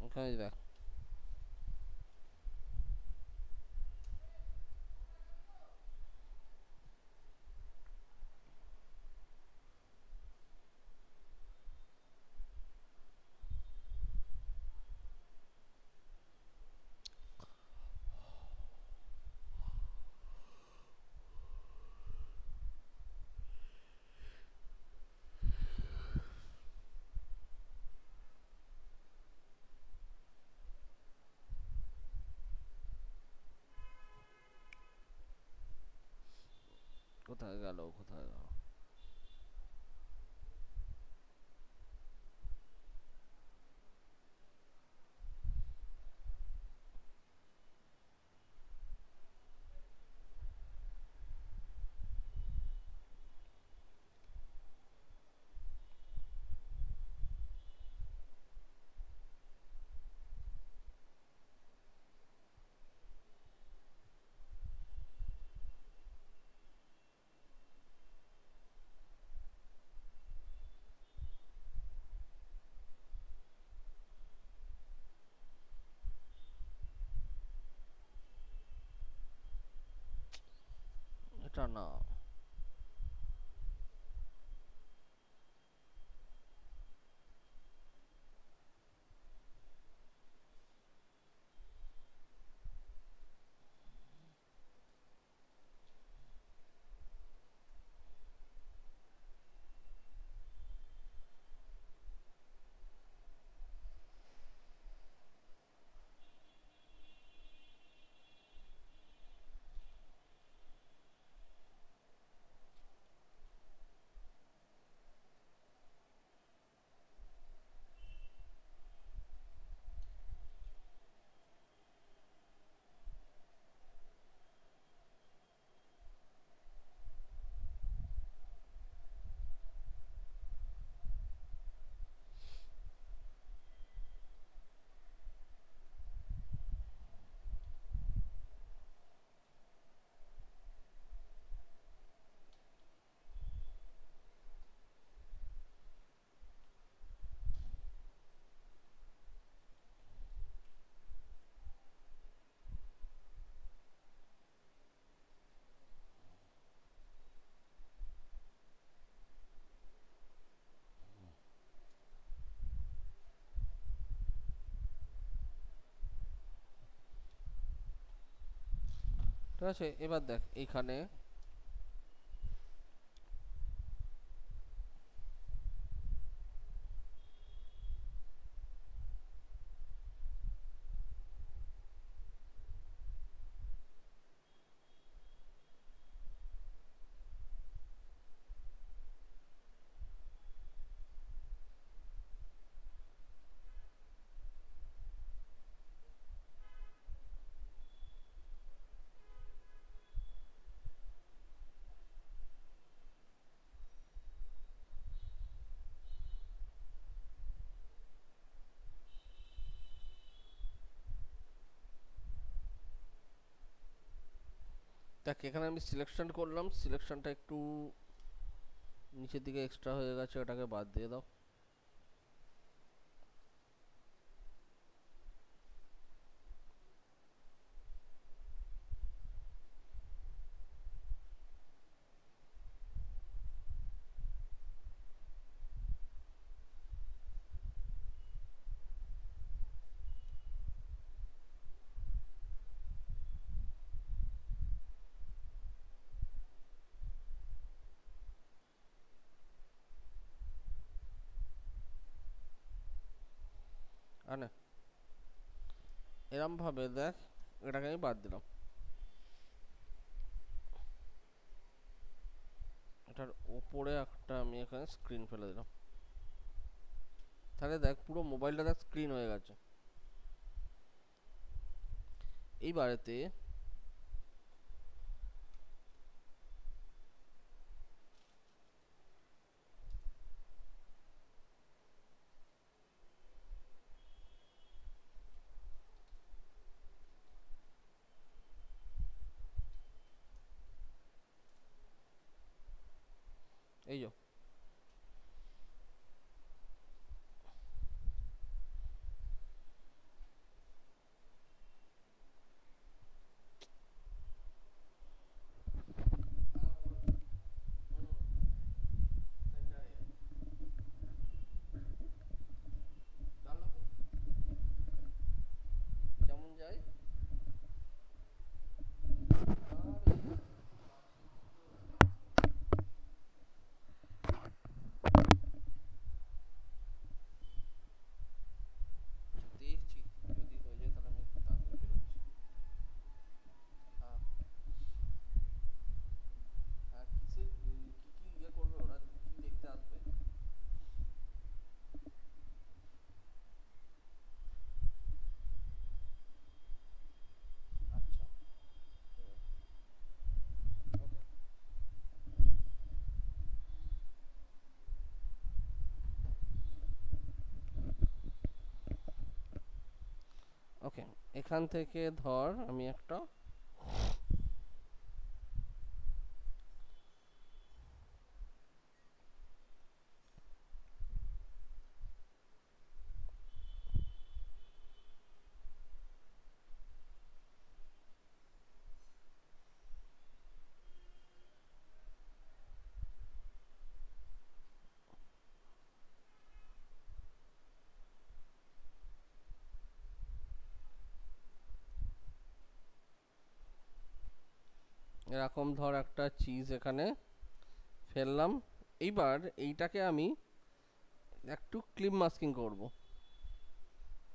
এখানে দেখ কোথায় গেল, কোথায় গেল? এটা না, ঠিক আছে, এবার দেখ এইখানে দেখ এখানে আমি সিলেকশন করলাম, সিলেকশনটা একটু নিচের দিকে এক্সট্রা হয়ে গেছে, ওটাকে বাদ দিয়ে দাও। আর না, এরম ভাবে দেখ, এটাকে আমি বাদ দিলাম, এটার ওপরে একটা আমি এখানে স্ক্রিন ফেলে দিলাম। তাহলে দেখ পুরো মোবাইলটা দেখ স্ক্রিন হয়ে গেছে। এইবারেতে এই যো যেমন যাই দেখছি, যদি হয়ে যায় তাহলে আমি একটু তাড়াতাড়ি বেরোচ্ছি। হ্যাঁ হ্যাঁ, কিসের কি কি ইয়ে করবে ওরা, কি দেখতে আসবে? আচ্ছা, ওকে ওকে, এখান থেকে ধর আমি একটা এরকম ধর একটা চিজ এখানে ফেললাম। এইবার এইটাকে আমি একটু ক্লিপ মাস্কিং করব।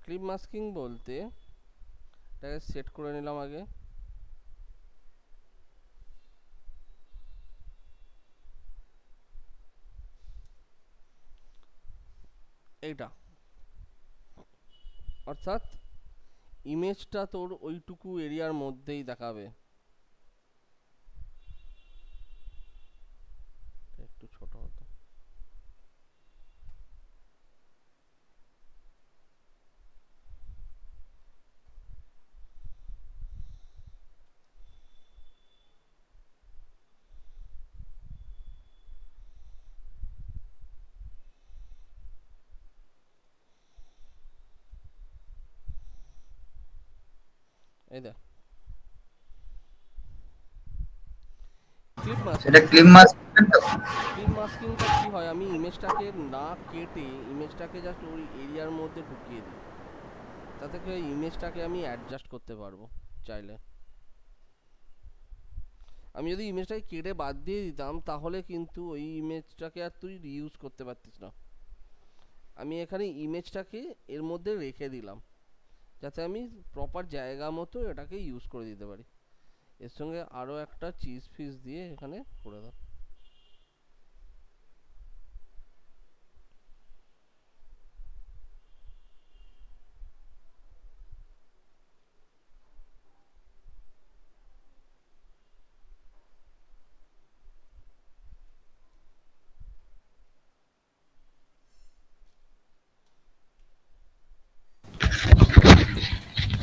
ক্লিপ মাস্কিং বলতে এটাকে সেট করে নিলাম আগে। এইটা অর্থাৎ ইমেজটা তোর ওইটুকু এরিয়ার মধ্যেই দেখাবে। একটু ছোট হতো। এই দেখ ক্লিপ মাস্কিং। সেটা ক্লিপ মাস্ক তো? ক্লিপ মাস্কিংটা কি হয়, আমি ইমেজটাকে না কেটে ইমেজটাকে জাস্ট ওই এরিয়ার মধ্যে ঢুকিয়ে দিই, তাতে করে ইমেজটাকে আমি অ্যাডজাস্ট করতে পারবো চাইলে। আমি যদি ইমেজটাকে কেটে বাদ দিয়ে দিতাম তাহলে কিন্তু ওই ইমেজটাকে আর তুই রিউজ করতে পারতিস না। আমি এখানে ইমেজটাকে এর মধ্যে রেখে দিলাম যাতে আমি প্রপার জায়গা মতো এটাকে ইউজ করে দিতে পারি। এর সঙ্গে আরও একটা চিজ ফিস দিয়ে এখানে করে দাও।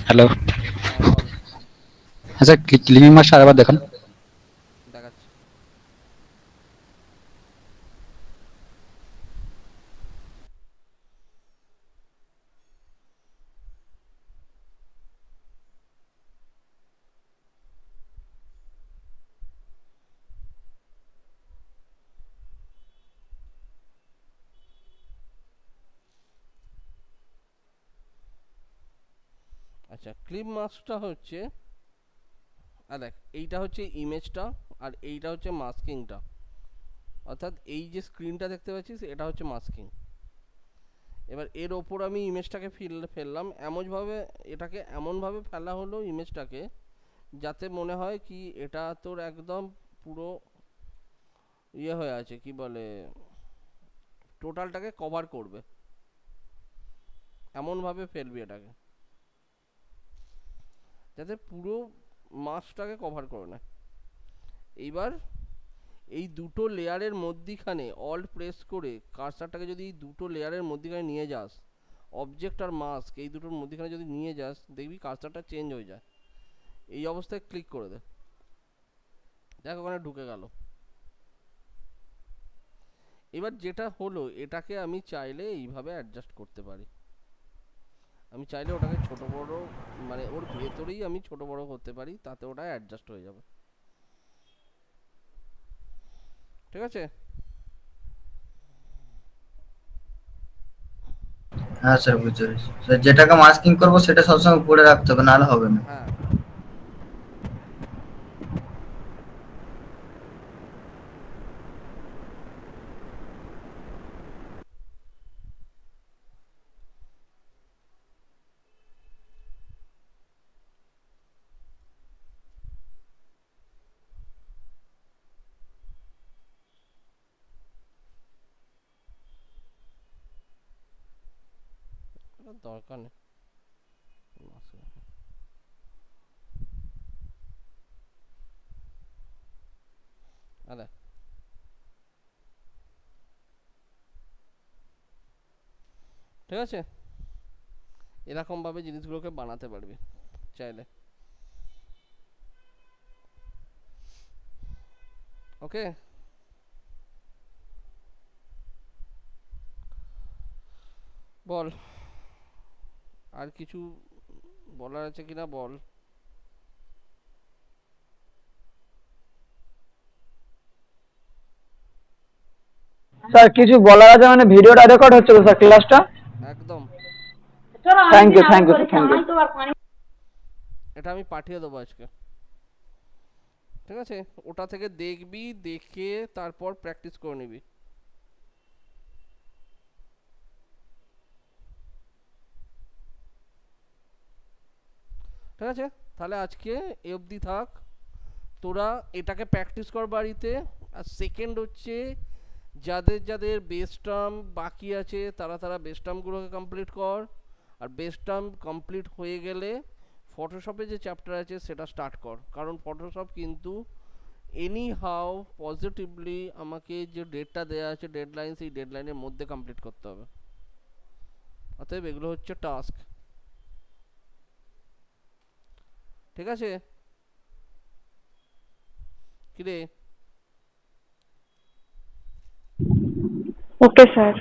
হ্যালো। হ্যাঁ বল, হ্যাঁ স্যার, ক্লিপিং মাস্টার আরেকবার দেখান। দেখাচ্ছি। আচ্ছা, ক্লিপ মাস্কটা হচ্ছে, আর দেখ এইটা হচ্ছে ইমেজটা আর এইটা হচ্ছে মাস্কিংটা। অর্থাৎ এই যে স্ক্রিনটা দেখতে পাচ্ছিস এটা হচ্ছে মাস্কিং। এবার এর ওপর আমি ইমেজটাকে ফেললাম এমনভাবে, এটাকে এমনভাবে ফেলা হলো ইমেজটাকে যাতে মনে হয় কি এটা তোর একদম পুরো ইয়ে হয়ে আছে, কি বলে, টোটালটাকে কভার করবে, এমনভাবে ফেলবি এটাকে যাতে পুরো মাস্কটাকে কভার করে নেয়। এইবার এই দুটো লেয়ারের মধ্যিখানে অল্ট প্রেস করে কার্সারটাকে যদি এই দুটো লেয়ারের মধ্যিখানে নিয়ে যাস, অবজেক্ট আর মাস্ক এই দুটোর মধ্যিখানে যদি নিয়ে যাস দেখবি কার্সারটা চেঞ্জ হয়ে যায়। এই অবস্থায় ক্লিক করে দে, দেখ ওখানে ঢুকে গেল। এবার যেটা হলো এটাকে আমি চাইলে এইভাবে অ্যাডজাস্ট করতে পারি। আমি চাইলে ওটাকে ছোট বড়, মানে ওর ভেতরেই আমি ছোট বড় করতে পারি, তাতে ওটা অ্যাডজাস্ট হয়ে যাবে। ঠিক আছে? হ্যাঁ স্যার, বুঝতে পেরেছি স্যার। যেটাকে মাস্কিং করবো সেটা সবসময় উপরে রাখতে হবে, নাহলে হবে না। হ্যাঁ, ওটার দরকার নেই। আরে ঠিক আছে, এরকম ভাবে জিনিসগুলোকে বানাতে পারবি চাইলে। ওকে, বল আর কিছু বলার আছে কিনা বল। স্যার কিছু বলার আছে, মানে ভিডিওটা রেকর্ড হচ্ছে তো স্যার, ক্লাসটা? একদম, thank you, thank you, thank you. এটা আমি পাঠিয়ে দেবো আজকে। ঠিক আছে, ওটা থেকে দেখবি, দেখে তারপর প্র্যাকটিস করে নিবি। ঠিক আছে, তাহলে আজকে এ অবধি থাক। তোরা এটাকে প্র্যাকটিস কর বাড়িতে। আর সেকেন্ড হচ্ছে, যাদের যাদের বেস টার্ম বাকি আছে তারা তারা বেস টার্মগুলোকে কমপ্লিট কর। আর বেস টার্ম কমপ্লিট হয়ে গেলে ফটোশপে যে চ্যাপ্টার আছে সেটা স্টার্ট কর, কারণ ফটোশপ কিন্তু এনি হাউ পজিটিভলি আমাকে যে ডেটটা দেওয়া আছে ডেডলাইন, সেই ডেডলাইনের মধ্যে কমপ্লিট করতে হবে। অতএব এগুলো হচ্ছে টাস্ক। ঠিক আছে কিরে? Okay, sir.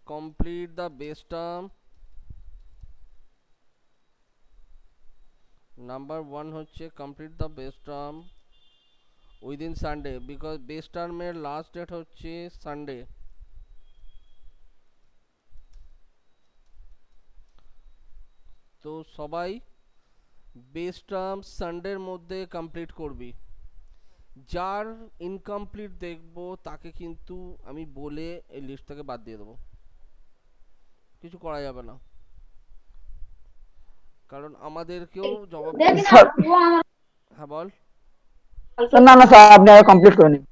Complete the base term. Number 1 হচ্ছে complete the base term within Sunday, because base term এর last date হচ্ছে Sunday। তো সবাই বেস টার্ম সানডের মধ্যে কমপ্লিট করবি। যার ইনকমপ্লিট দেখবো তাকে কিন্তু আমি বলে এই লিস্ট থেকে বাদ দিয়ে দেবো, কিছু করা যাবে না, কারণ আমাদেরকেও জবাব স্যার হ্যাঁ বল। না না স্যার, আপনি আগে কমপ্লিট করে নিন।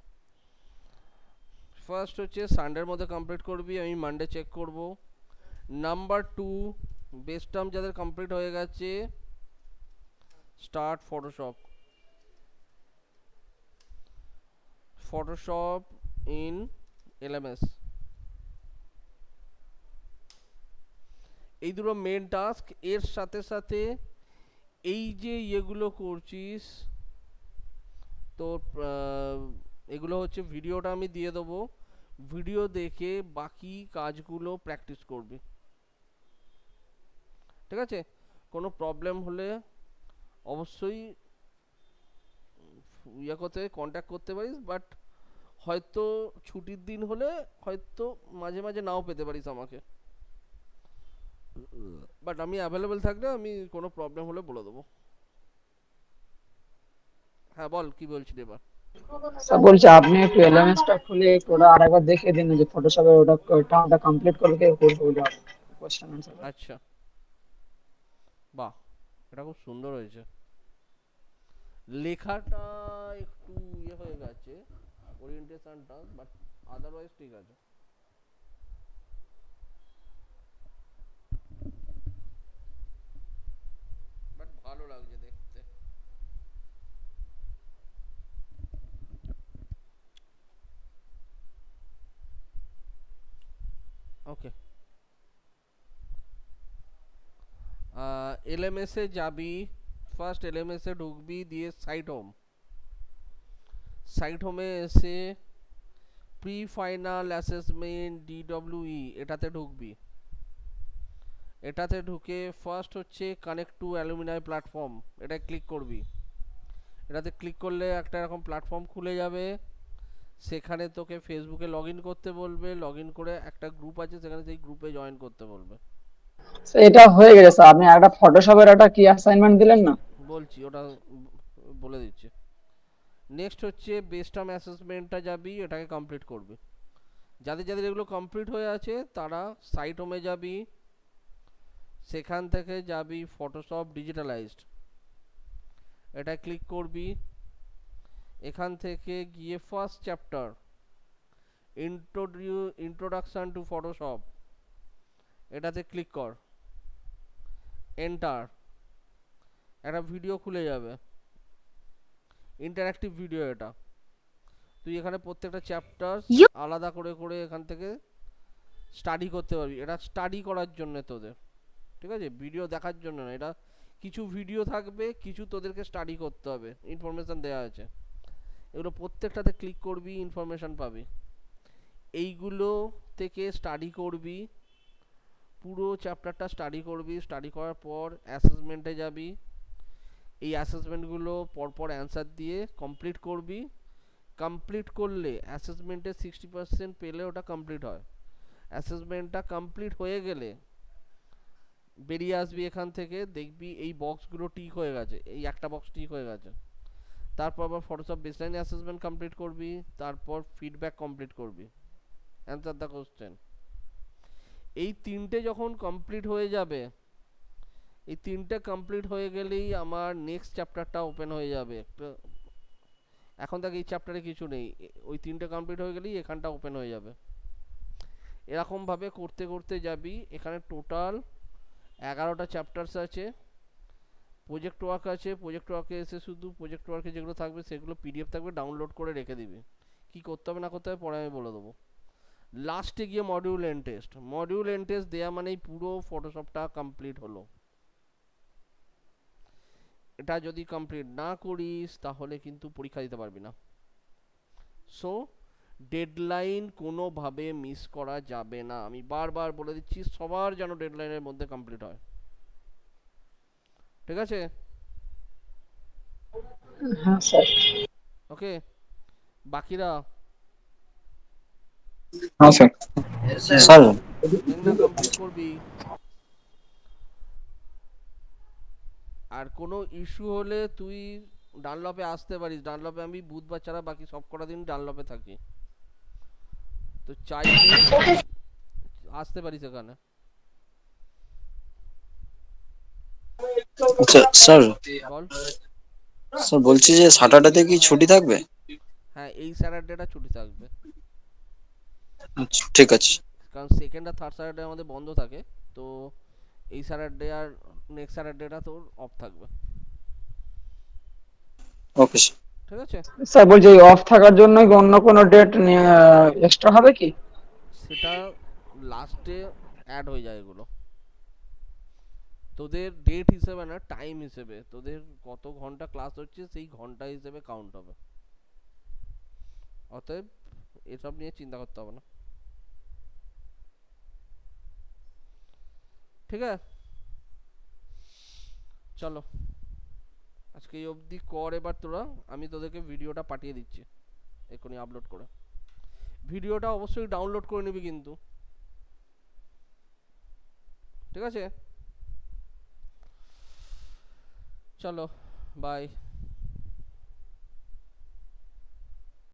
ফার্স্ট হচ্ছে সানডের মধ্যে কমপ্লিট করবি, আমি মানডে চেক করব। নাম্বার 2, বেস টার্ম যাদের কমপ্লিট হয়ে গেছে স্টার্ট ফটোশপ ইন এলএমএস। এই দুটো মেন টাস্ক। এর সাথে সাথে এই যে ইয়েগুলো করছিস তোর এগুলো হচ্ছে ভিডিওটা আমি দিয়ে দেবো, ভিডিও দেখে বাকি কাজগুলো প্র্যাকটিস করবি, ঠিক আছে? কোনো প্রবলেম হলে অবশ্যই কন্ট্যাক্ট করতে পারিস, বাট হয়তো ছুটির দিন হলে হয়তো মাঝে মাঝে নাও পেতে পারিস আমাকে, বাট আমি অ্যাভেলেবেল থাকলে আমি কোনো প্রবলেম হলে বলে দেবো। হ্যাঁ বল, কি বলছিস এবার? স্যার বলছি আপনি একটু এলএমএস টা খুলে ওটা আরেকবার দেখিয়ে দিন যে ফটোশপে ওটা কমপ্লিট করলে কি করবো ওটা কোশ্চেন আনসার। আচ্ছা, বাহ, এটা খুব সুন্দর হয়েছে। লেখাটা একটু ইয়ে হয়ে গেছে ওরিয়েন্টেশনটা, বাট আদারওয়াইজ ঠিক আছে। বাট ভালো লাগছে দেখতে। ওকে, এলএমএস এ যাবি, ফার্স্ট এলএমএস এ ঢুকবি, দিয়ে সাইট হোমে এসে প্রি ফাইনাল অ্যাসেসমেন্ট ডিডব্লিউই এটাতে ঢুকবি। এটাতে ঢুকে ফার্স্ট হচ্ছে কানেক্ট টু অ্যালুমিনাই প্ল্যাটফর্ম, এটা ক্লিক করবি। এটাতে ক্লিক করলে একটা এরকম প্ল্যাটফর্ম খুলে যাবে, সেখানে তোকে ফেসবুকে লগ ইন করতে বলবে, লগ ইন করে একটা গ্রুপ আছে সেখানে সেই গ্রুপে জয়েন করতে বলবে। এটা হয়ে গেছে স্যার, আপনি একটা ফটোশপের একটা কি অ্যাসাইনমেন্ট দিলেন না? বলছি ওটা বলে দিচ্ছি। নেক্সট হচ্ছে বেস টার্ম অ্যাসেসমেন্টটা যাবি, এটাকে কমপ্লিট করবি। যাদের যাদের এগুলো কমপ্লিট হয়ে আছে তারা সাইট হোমে যাবি, সেখান থেকে যাবি ফটোশপ ডিজিটালাইজড, এটা ক্লিক করবি। এখান থেকে গিয়ে first chapter introduction to Photoshop, এটাতে ক্লিক কর, এন্টার। একটা ভিডিও খুলে যাবে, ইন্টারঅ্যাক্টিভ ভিডিও। এটা তুই এখানে প্রত্যেকটা চ্যাপ্টার আলাদা করে করে এখান থেকে স্টাডি করতে পারবি। এটা স্টাডি করার জন্য তোদের, ঠিক আছে, ভিডিও দেখার জন্য না। এটা কিছু ভিডিও থাকবে, কিছু তোদেরকে স্টাডি করতে হবে, ইনফরমেশান দেওয়া আছে। এগুলো প্রত্যেকটাতে ক্লিক করবি, ইনফরমেশান পাবি। এইগুলো থেকে স্টাডি করবি, পুরো চ্যাপ্টারটা স্টাডি করবি। স্টাডি করার পর অ্যাসেসমেন্টে যাবি, এই অ্যাসেসমেন্টগুলো পরপর অ্যান্সার দিয়ে কমপ্লিট করবি। কমপ্লিট করলে অ্যাসেসমেন্টে 60% পেলে ওটা কমপ্লিট হয়। অ্যাসেসমেন্টটা কমপ্লিট হয়ে গেলে বেরিয়ে আসবি এখান থেকে, দেখবি এই বক্সগুলো টিক হয়ে গেছে, এই একটা বক্স টিক হয়ে গেছে। তারপর আবার ফটোশপ বেসলাইন অ্যাসেসমেন্ট কমপ্লিট করবি, তারপর ফিডব্যাক কমপ্লিট করবি, অ্যান্সার দ্য কোশ্চেন। এই তিনটে যখন কমপ্লিট হয়ে যাবে, এই তিনটে কমপ্লিট হয়ে গেলেই আমার নেক্সট চ্যাপ্টারটা ওপেন হয়ে যাবে। এখন থেকে এই চ্যাপ্টারে কিছু নেই, ওই তিনটে কমপ্লিট হয়ে গেলেই এখানটা ওপেন হয়ে যাবে। এরকমভাবে করতে করতে যাবি। এখানে টোটাল 11টা চ্যাপ্টার্স আছে। প্রজেক্ট ওয়ার্ক আছে, প্রজেক্ট ওয়ার্কে এসে শুধু প্রজেক্ট ওয়ার্কে যেগুলো থাকবে সেগুলো পিডিএফ থাকবে, ডাউনলোড করে রেখে দিবি। কি করতে হবে না করতে হবে পরে আমি বলে দেবো। লাস্টে গিয়ে module end test, module end test দেওয়া মানেই পুরো ফটোশপটা কমপ্লিট হলো। এটা যদি কমপ্লিট না করিস তাহলে কিন্তু পরীক্ষা দিতে পারবি না। সো ডেডলাইন কোনোভাবে মিস করা যাবে না, আমি বারবার বলে দিচ্ছি, সবার যেন ডেডলাইনের মধ্যে কমপ্লিট হয়, ঠিক আছে? হ্যাঁ স্যার। ওকে, বাকিরা হ্যাঁ স্যার। স্যার মেঘনা কমপ্লিট করবি। আর কোনো ইস্যু হলে তুই ডানলপে আসতে পারিস, ডানলপে আমি বুধবার ছাড়া বাকি সব কটা দিন ডানলপে থাকি, তো চাইলে আসতে পারিস এখানে। আচ্ছা স্যার, বল। স্যার বলছি যে স্যাটারডেতে কি ছুটি থাকবে? হ্যাঁ, এই স্যাটারডেটা ছুটি থাকবে, আচ্ছা ঠিক আছে। কারণ সেকেন্ড আর থার্ড স্যাটারডে আমাদের বন্ধ থাকে, তো এই স্যাটারডে আর নেক্সট স্যাটারডেটা তোর অফ থাকবে। Okay sir. ঠিক আছে, স্যার বলছি অফ থাকার জন্য কি অন্য কোনো ডেট এক্সট্রা হবে কি? সেটা লাস্টে অ্যাড হয়ে যায় এগুলো, তোদের ডেট হিসেবে না, টাইম হিসেবে, তোদের কত ঘন্টা ক্লাস হচ্ছে সেই ঘন্টা হিসেবে কাউন্ট হবে, অতএব এসব নিয়ে চিন্তা করতে হবে না। ঠিক আছে, চলো আজকে এই অবধি কর এবার তোরা, আমি তোদেরকে ভিডিওটা পাঠিয়ে দিচ্ছি এক্ষুনি আপলোড করে। ভিডিওটা অবশ্যই ডাউনলোড করে নিবি কিন্তু, ঠিক আছে? চলো বাই।